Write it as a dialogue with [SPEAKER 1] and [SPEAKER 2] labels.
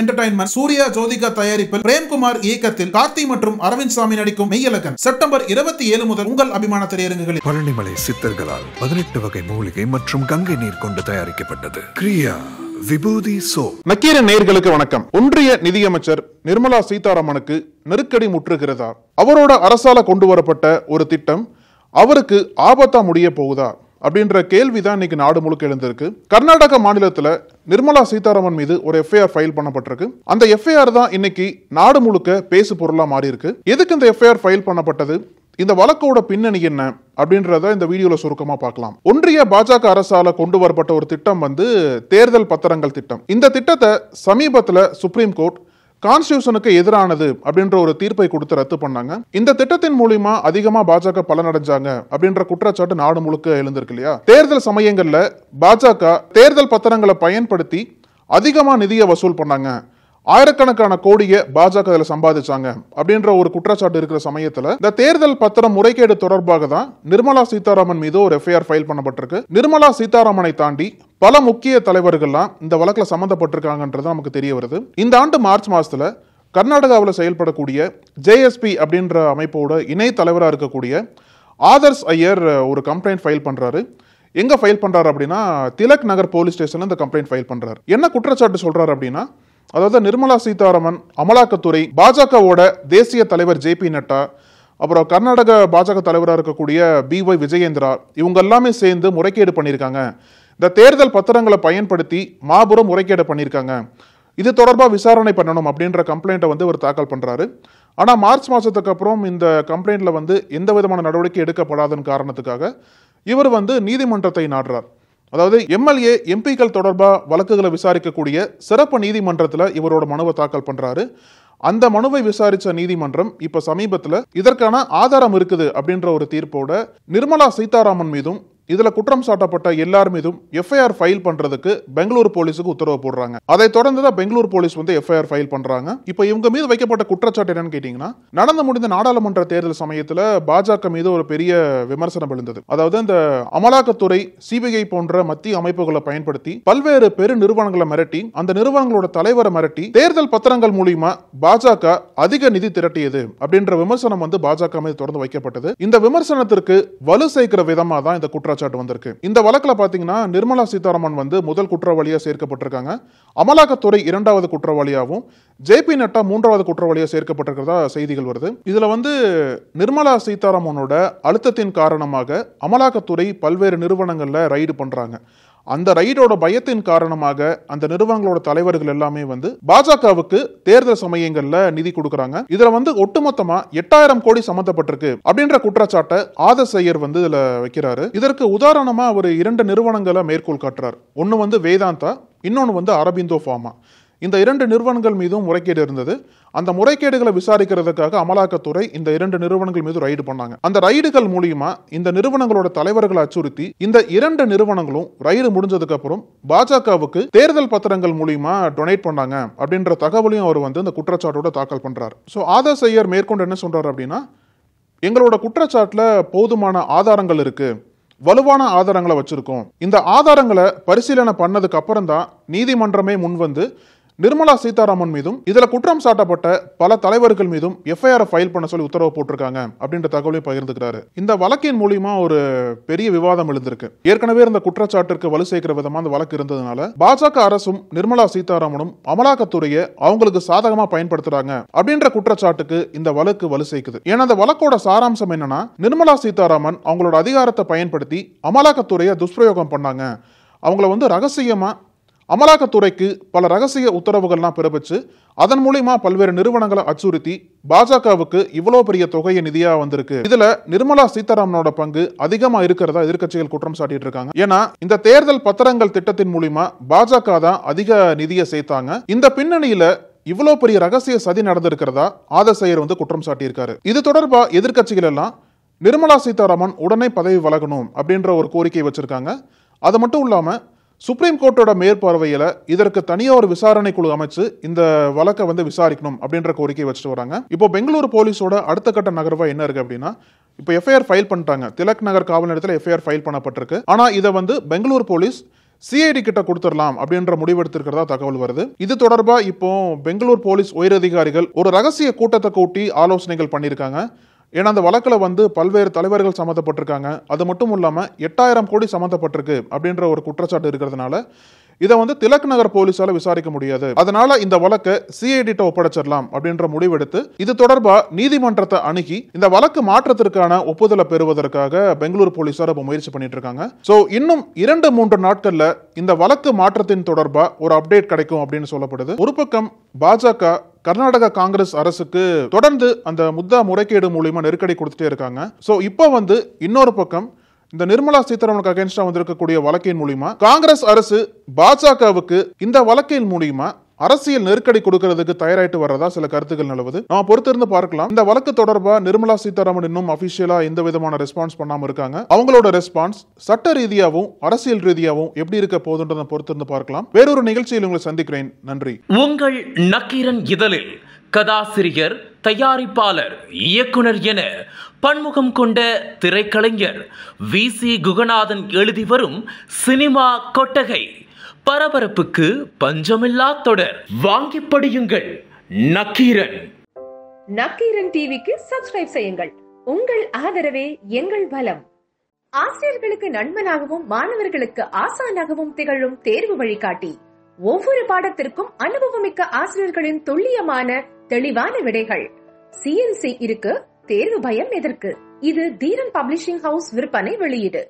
[SPEAKER 1] Entertainment Surya Jyothika தயாரிப்பில் பிரேம்குமார் இயக்கத்தில் கார்த்தி மற்றும் அரவிந்த் சாமி நடிக்கும் மெய்யழகன் செப்டம்பர் 27 முதல் உங்கள் அபிமான திரையரங்குகளில்.
[SPEAKER 2] பழனிமலை சித்தர்களால் 18 வகை மூலிகை மற்றும் கங்கை நீர் கொண்டு தயாரிக்கப்பட்டது கிரியா விபூதி சோப்.
[SPEAKER 3] நக்கீரன் நேயர்களுக்கு வணக்கம். ஒன்றிய நிதியமைச்சர் நிர்மலா சீதாராமனுக்கு நெருக்கடி முற்றுகிறதா? அவரோட அரசால கொண்டு வரப்பட்ட ஒரு திட்டம் அவருக்கு ஆபத்தா முடிய போகுதா அப்படின்ற கேள்விதான் இன்னைக்கு நாடு முழுக்க எழுந்திருக்கு. கர்நாடக மாநிலத்துல நிர்மலா சீதாராமன் மீது ஒரு எஃப்ஐஆர் ஃபைல் பண்ணப்பட்டிருக்கு. அந்த எஃப்ஐஆர் தான் இன்னைக்கு நாடு முழுக்க பேசு பொருளா மாறி இருக்கு. எதுக்கு இந்த எஃப்ஐஆர் ஃபைல் பண்ணப்பட்டது, இந்த வழக்கோட பின்னணி என்ன அப்படின்றத இந்த வீடியோல சுருக்கமா பார்க்கலாம். ஒன்றிய பாஜக அரசால கொண்டு வரப்பட்ட ஒரு திட்டம் தேர்தல் பத்திரங்கள் திட்டம். இந்த திட்டத்தை சமீபத்துல சுப்ரீம் கோர்ட் கான்ஸ்டிடியூஷனுக்கு எதிரானது அப்படின்ற ஒரு தீர்ப்பை கொடுத்து ரத்து பண்ணாங்க. இந்த திட்டத்தின் மூலமா அதிகமா பாஜக பலனடைஞ்சாங்க அப்படின்ற குற்றச்சாட்டு நாடு முழுக்க எழுந்திருக்கு இல்லையா? தேர்தல் சமயங்கள்ல பாஜக தேர்தல் பத்திரங்களை பயன்படுத்தி அதிகமா நிதியை வசூல் பண்ணாங்க, ஆயிரக்கணக்கான கோடியை பாஜக இதுல சம்பாதிச்சாங்க அப்படின்ற ஒரு குற்றச்சாட்டு இருக்கிற சமயத்துல இந்த தேர்தல் பத்திரம் முறைகேடு தொடர்பாக தான் நிர்மலா சீதாராமன் மீது ஒரு எஃப்ஐஆர் ஃபைல் பண்ணப்பட்டிருக்கு. நிர்மலா சீதாராமனை தாண்டி பல முக்கிய தலைவர்கள்லாம் இந்த வழக்குல சம்பந்தப்பட்டிருக்காங்கன்றது நமக்கு தெரிய வருது. இந்த ஆண்டு மார்ச் மாசத்துல கர்நாடகாவில் செயல்படக்கூடிய ஜேஎஸ்பி அப்படின்ற அமைப்போட இணை தலைவராக இருக்கக்கூடிய ஆதர்ஸ் ஐயர் ஒரு கம்ப்ளைண்ட் ஃபைல் பண்றாரு. எங்க ஃபைல் பண்றாரு அப்படின்னா திலக் நகர் போலீஸ் ஸ்டேஷன்ல இந்த கம்ப்ளைண்ட் ஃபைல் பண்றாரு. என்ன குற்றச்சாட்டு சொல்றாரு அப்படின்னா, அதாவது நிர்மலா சீதாராமன், அமலாக்கத்துறை, பாஜகவோட தேசிய தலைவர் ஜேபி நட்டா, அப்புறம் கர்நாடக பாஜக தலைவராக இருக்கக்கூடிய பிஒய் விஜயேந்திரா, இவங்க எல்லாமே சேர்ந்து முறைகேடு பண்ணியிருக்காங்க. இந்த தேர்தல் பத்திரங்களை பயன்படுத்தி மாபெரும் முறைகேடு பண்ணியிருக்காங்க. இது தொடர்பாக விசாரணை பண்ணணும் அப்படின்ற கம்ப்ளைண்ட்டை இவர் தாக்கல் பண்றாரு. ஆனால் மார்ச் மாசத்துக்கு அப்புறம் இந்த கம்ப்ளைண்ட்ல எந்த விதமான நடவடிக்கை எடுக்கப்படாதன் காரணத்துக்காக இவர் நீதிமன்றத்தை நாடுறார். அதாவது எம்எல்ஏ எம்பிக்கள் தொடர்பாக வழக்குகளை விசாரிக்கக்கூடிய சிறப்பு நீதிமன்றத்தில் இவரோட மனுவை தாக்கல் பண்றாரு. அந்த மனுவை விசாரிச்ச நீதிமன்றம் இப்ப சமீபத்தில் இதற்கான ஆதாரம் இருக்குது அப்படின்ற ஒரு தீர்ப்போட நிர்மலா சீதாராமன் மீதும் இதுல குற்றம் சாட்டப்பட்ட எல்லார் மீதும் எஃப்ஐஆர் ஃபைல் பண்றதுக்கு பெங்களூர் போலீஸுக்கு உத்தரவு போடுறாங்க. அதை தொடர்ந்து தான் பெங்களூர் போலீஸ் எஃப்ஐஆர் ஃபைல் பண்றாங்க. இப்போ இவங்க மீது வைக்கப்பட்ட குற்றச்சாட்டு என்னன்னு கேட்டீங்கன்னா, நடந்து முடிந்த நாடாளுமன்ற தேர்தல் சமயத்துல பாஜக மீது ஒரு பெரிய விமர்சனம் எழுந்தது. அதாவது இந்த அமலாக்கத்துறை, சிபிஐ போன்ற மத்திய அமைப்புகளை பயன்படுத்தி பல்வேறு பெரு நிறுவனங்களை மிரட்டி, அந்த நிறுவனங்களோட தலைவரை மிரட்டி தேர்தல் பத்திரங்கள் மூலியமா பாஜக அதிக நிதி திரட்டியது அப்படின்ற விமர்சனம் பாஜக மீது தொடர்ந்து வைக்கப்பட்டது. இந்த விமர்சனத்திற்கு வலு சேர்க்கிற விதமா தான் இந்த குற்றச்சாட்டு வந்திருக்கு. இந்த வழக்குல பாத்தீங்கன்னா நிர்மலா சீதாராமன் முதல் குற்றவாளியா சேர்க்கப்பட்டிருக்காங்க. அமலாக்கத்துறை இரண்டாவது குற்றவாளியாகவும் ஜேபி நட்டா மூன்றாவது குற்றவாளியா சேர்க்கப்பட்டிருக்கிறதா செய்திகள் வருது. இதுல நிர்மலா சீதாராமனோட அழுத்தத்தின் காரணமாக அமலாக்கத்துறை பல்வேறு நிறுவனங்கள்ல ரைடு பண்றாங்க. அந்த ரைடோட பயத்தின் காரணமாக அந்த நிறுவனங்களோட தலைவர்கள் எல்லாமே பாஜகவுக்கு தேர்தல் சமயங்கள்ல நிதி கொடுக்கறாங்க. இதுல ஒட்டுமொத்தமா 8000 கோடி சம்பந்தப்பட்டிருக்கு அப்படின்ற குற்றச்சாட்டை ஆதர்ஸ் ஐயர் இதுல வைக்கிறாரு. இதற்கு உதாரணமா அவர் 2 நிறுவனங்களை மேற்கோள் காட்டுறார். ஒன்னு வேதாந்தா, இன்னொன்னு அரபிந்தோ ஃபார்மா. இந்த 2 நிறுவனங்கள் மீதும் முறைகேடு இருந்தது. அந்த முறைகேடுகளை விசாரிக்கிறதுக்காக அமலாக்கத்துறை இந்த 2 நிறுவனங்கள் மீது ரைடு பண்ணாங்க. அந்த ரைடுகள் மூலியமா இந்த நிறுவனங்களோட தலைவர்களை அச்சுறுத்தி இந்த 2 நிறுவனங்களும் ரைடு முடிஞ்சதுக்கு அப்புறம் பாஜகவுக்கு தேர்தல் பத்திரங்கள் மூலியமா டொனேட் பண்ணாங்க அப்படின்ற தகவலையும் அவர் இந்த குற்றச்சாட்டோட தாக்கல் பண்றாரு. சோ ஆதர்ஸ் ஐயர் மேற்கொண்டு என்ன சொல்றாரு அப்படின்னா, எங்களோட குற்றச்சாட்டுல போதுமான ஆதாரங்கள் இருக்கு, வலுவான ஆதாரங்களை வச்சிருக்கோம். இந்த ஆதாரங்களை பரிசீலனை பண்ணதுக்கு அப்புறம் தான் நீதிமன்றமே நிர்மலா சீதாராமன் மீதும் இதுல குற்றம் சாட்டப்பட்ட பல தலைவர்கள் மீதும் எஃப்ஐஆர் ஃபைல் பண்ண சொல்லி உத்தரவு போட்டிருக்காங்க அப்படின்ற தகவலையும் பகிர்ந்துக்கிறாரு. இந்த வழக்கின் மூலியமா ஒரு பெரிய விவாதம் எழுந்திருக்கு. ஏற்கனவே இந்த குற்றச்சாட்டிற்கு வலு சேர்க்கிற விதமா அந்த வழக்கு இருந்ததுனால பாஜக அரசும் நிர்மலா சீதாராமனும் அமலாக்கத்துறையை அவங்களுக்கு சாதகமா பயன்படுத்துறாங்க அப்படின்ற குற்றச்சாட்டுக்கு இந்த வழக்கு வலு சேர்க்குது. ஏன்னா அந்த வழக்கோட சாராம்சம் என்னன்னா, நிர்மலா சீதாராமன் அவங்களோட அதிகாரத்தை பயன்படுத்தி அமலாக்கத்துறையை துஷ்பிரயோகம் பண்ணாங்க. அவங்கள ரகசியமா அமலாக்கத்துறைக்கு பல ரகசிய உத்தரவுகள்லாம் பிறப்பிச்சு அதன் மூலியமா பல்வேறு நிறுவனங்களை அச்சுறுத்தி பாஜகவுக்கு இவ்வளவு பெரிய தொகையை நிதியா வந்திருக்கு. இதுல நிர்மலா சீதாராமனோட பங்கு அதிகமா இருக்கிறதா எதிர்க்கட்சிகள் குற்றம் சாட்டிட்டு இருக்காங்க. ஏன்னா இந்த தேர்தல் பத்திரங்கள் திட்டத்தின் மூலியமா பாஜக தான் அதிக நிதியை சேர்த்தாங்க. இந்த பின்னணியில இவ்வளவு பெரிய ரகசிய சதி நடந்திருக்கிறதா ஆதர்ஸ் ஐயர் குற்றம் சாட்டியிருக்காரு. இது தொடர்பா எதிர்க்கட்சிகள் எல்லாம் நிர்மலா சீதாராமன் உடனே பதவி விலகணும் அப்படின்ற ஒரு கோரிக்கை வச்சிருக்காங்க. அது மட்டும் இல்லாம சுப்ரீம் கோர்ட்டோட மேற்பார்வையில இதற்கு தனியா ஒரு விசாரணை குழு அமைச்சு இந்த வழக்கை விசாரிக்கணும் அப்படின்ற கோரிக்கை வச்சுட்டு வராங்க. இப்போ பெங்களூரு போலீஸோட அடுத்த கட்ட நகர்வா என்ன இருக்கு அப்படின்னா, இப்போ எஃப்ஐஆர் ஃபைல் பண்ணிட்டாங்க. திலக் நகர் காவல் நிலையத்தில் எஃப்ஐஆர் ஃபைல் பண்ணப்பட்டிருக்கு. ஆனா இதை பெங்களூர் போலீஸ் சிஐடி கிட்ட கொடுத்துடலாம் அப்படின்ற முடிவெடுத்திருக்கிறதா தகவல் வருது. இது தொடர்பா இப்போ பெங்களூர் போலீஸ் உயரதிகாரிகள் ஒரு ரகசிய கூட்டத்தை கூட்டி ஆலோசனைகள் பண்ணியிருக்காங்க. ஏன்னா அந்த வழக்கில் பல்வேறு தலைவர்கள் சம்மந்தப்பட்டிருக்காங்க. அது மட்டும் இல்லாமல் 8000 கோடி சம்மந்தப்பட்டிருக்கு அப்படின்ற ஒரு குற்றச்சாட்டு இருக்கிறதுனால இதை திலக் நகர் போலீஸால விசாரிக்க முடியாது. அதனால இந்த வழக்கை சிஐடிட்ட ஒப்படைச்சிடலாம் அப்படின்ற முடிவெடுத்து இது தொடர்பா நீதிமன்றத்தை அணுகி இந்த வழக்கு மாற்றத்திற்கான ஒப்புதலை பெறுவதற்காக பெங்களூர் போலீசார் முயற்சி பண்ணிட்டு இருக்காங்க. சோ இன்னும் 2-3 நாட்கள்ல இந்த வழக்கு மாற்றத்தின் தொடர்பா ஒரு அப்டேட் கிடைக்கும் அப்படின்னு சொல்லப்படுது. ஒரு பக்கம் பாஜக கர்நாடக காங்கிரஸ் அரசுக்கு தொடர்ந்து அந்த முத்தா முறைகேடு மூலமா நெருக்கடி கொடுத்துட்டே இருக்காங்க. சோ இப்போ இன்னொரு பக்கம் இந்த நிர்மலா சீதாராமனுக்கு அகைன்ஸ்டா வந்திருக்கக்கூடிய வழக்கின் மூலியமா காங்கிரஸ் அரசு பாஜகவுக்கு இந்த வழக்கின் மூலியமா அரசியல் நெருக்கடி கொடுக்கிறதுக்கு தயாராயிட்டு வரதா சில கருத்துக்கள் நிலவுது. நாம பொறுத்திருந்து பார்க்கலாம். இந்த வழக்கு தொடர்பா நிர்மலா சீதாராமன் இன்னும் அபிஷியலா எந்த விதமான ரெஸ்பான்ஸ் பண்ணாம இருக்காங்க. அவங்களோட ரெஸ்பான்ஸ் சட்ட ரீதியாகவும் அரசியல் ரீதியாகவும் எப்படி இருக்க போகுதுன்றதை பொறுத்திருந்து பார்க்கலாம். வேறொரு நிகழ்ச்சியில் உங்களை சந்திக்கிறேன். நன்றி.
[SPEAKER 4] உங்கள் நக்கீரன் இதழில் கதாசிரியர், தயாரிப்பாளர், இயக்குனர் என பன்முகம் கொண்ட திரைக்கலைஞர் VC குகநாதன் எழுதி வரும் சினிமா கொட்டகை பரபரப்புக்கு பஞ்சமில்லா தொடர். வாங்கி படியுங்கள். நக்கீரன்.
[SPEAKER 5] நக்கீரன் டிவிக்கு சப்ஸ்கிரைப் செய்யுங்கள். உங்கள் ஆதரவே எங்கள் பலம். ஆசிரியர்களுக்கு நண்பனாகவும் மாணவர்களுக்கு ஆசானாகவும் திகழும் தேர்வு வழிகாட்டி. ஒவ்வொரு பாடத்திற்கும் அனுபவமிக்க ஆசிரியர்களின் துல்லியமான தெளிவான விடைகள். CNC இருக்கு, தேர்வு பயம் எதற்கு? இது தீரன் பப்ளிஷிங் ஹவுஸ் விற்பனை வெளியீடு.